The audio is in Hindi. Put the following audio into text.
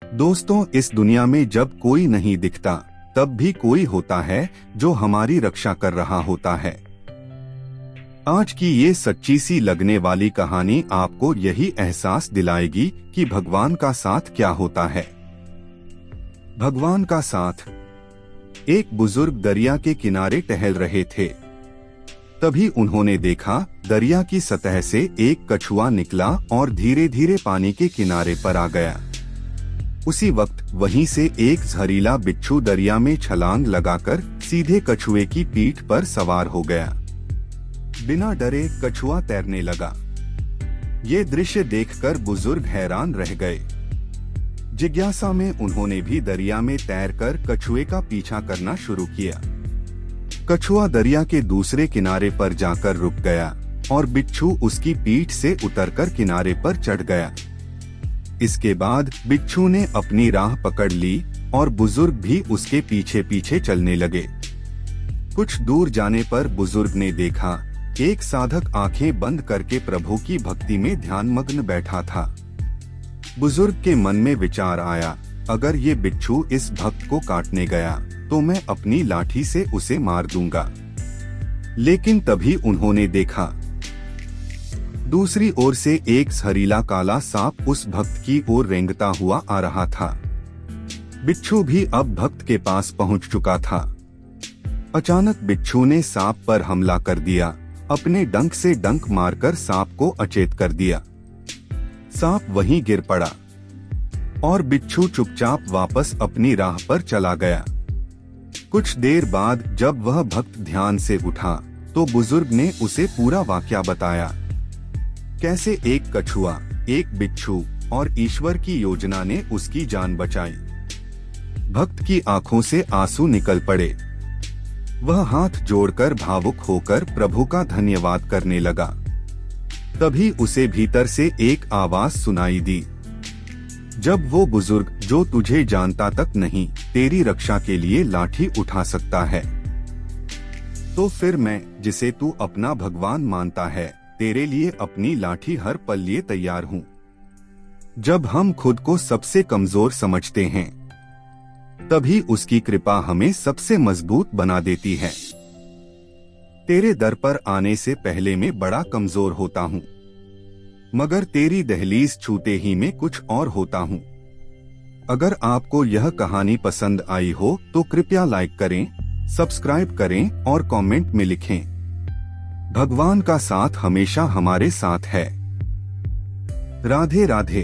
दोस्तों, इस दुनिया में जब कोई नहीं दिखता तब भी कोई होता है जो हमारी रक्षा कर रहा होता है। आज की ये सच्ची सी लगने वाली कहानी आपको यही एहसास दिलाएगी कि भगवान का साथ क्या होता है। भगवान का साथ। एक बुजुर्ग दरिया के किनारे टहल रहे थे। तभी उन्होंने देखा दरिया की सतह से एक कछुआ निकला और धीरे धीरे पानी के किनारे पर आ गया। उसी वक्त वहीं से एक जहरीला बिच्छू दरिया में छलांग लगाकर सीधे कछुए की पीठ पर सवार हो गया। बिना डरे कछुआ तैरने लगा। ये दृश्य देखकर बुजुर्ग हैरान रह गए। जिज्ञासा में उन्होंने भी दरिया में तैरकर कछुए का पीछा करना शुरू किया। कछुआ दरिया के दूसरे किनारे पर जाकर रुक गया और बिच्छू उसकी पीठ से उतरकर किनारे पर चढ़ गया। इसके बाद बिच्छू ने अपनी राह पकड़ ली और बुजुर्ग भी उसके पीछे पीछे चलने लगे। कुछ दूर जाने पर बुजुर्ग ने देखा एक साधक आंखें बंद करके प्रभु की भक्ति में ध्यानमग्न बैठा था। बुजुर्ग के मन में विचार आया, अगर ये बिच्छू इस भक्त को काटने गया तो मैं अपनी लाठी से उसे मार दूंगा। लेकिन तभी उन्होंने देखा दूसरी ओर से एक जहरीला काला सांप उस भक्त की ओर रेंगता हुआ आ रहा था। बिच्छू भी अब भक्त के पास पहुंच चुका था। अचानक बिच्छू ने सांप पर हमला कर दिया। अपने डंक से डंक मारकर सांप को अचेत कर दिया। सांप वहीं गिर पड़ा और बिच्छू चुपचाप वापस अपनी राह पर चला गया। कुछ देर बाद जब वह भक्त ध्यान से उठा तो बुजुर्ग ने उसे पूरा वाकया बताया। कैसे एक कछुआ, एक बिच्छू और ईश्वर की योजना ने उसकी जान बचाई। भक्त की आंखों से आंसू निकल पड़े। वह हाथ जोड़कर भावुक होकर प्रभु का धन्यवाद करने लगा। तभी उसे भीतर से एक आवाज सुनाई दी, जब वो बुजुर्ग जो तुझे जानता तक नहीं तेरी रक्षा के लिए लाठी उठा सकता है, तो फिर मैं जिसे तू अपना भगवान मानता है तेरे लिए अपनी लाठी हर पल लिए तैयार हूँ। जब हम खुद को सबसे कमजोर समझते हैं तभी उसकी कृपा हमें सबसे मजबूत बना देती है। तेरे दर पर आने से पहले मैं बड़ा कमजोर होता हूँ, मगर तेरी दहलीज छूते ही मैं कुछ और होता हूँ। अगर आपको यह कहानी पसंद आई हो तो कृपया लाइक करें, सब्सक्राइब करें और कमेंट में लिखें। भगवान का साथ हमेशा हमारे साथ है। राधे राधे।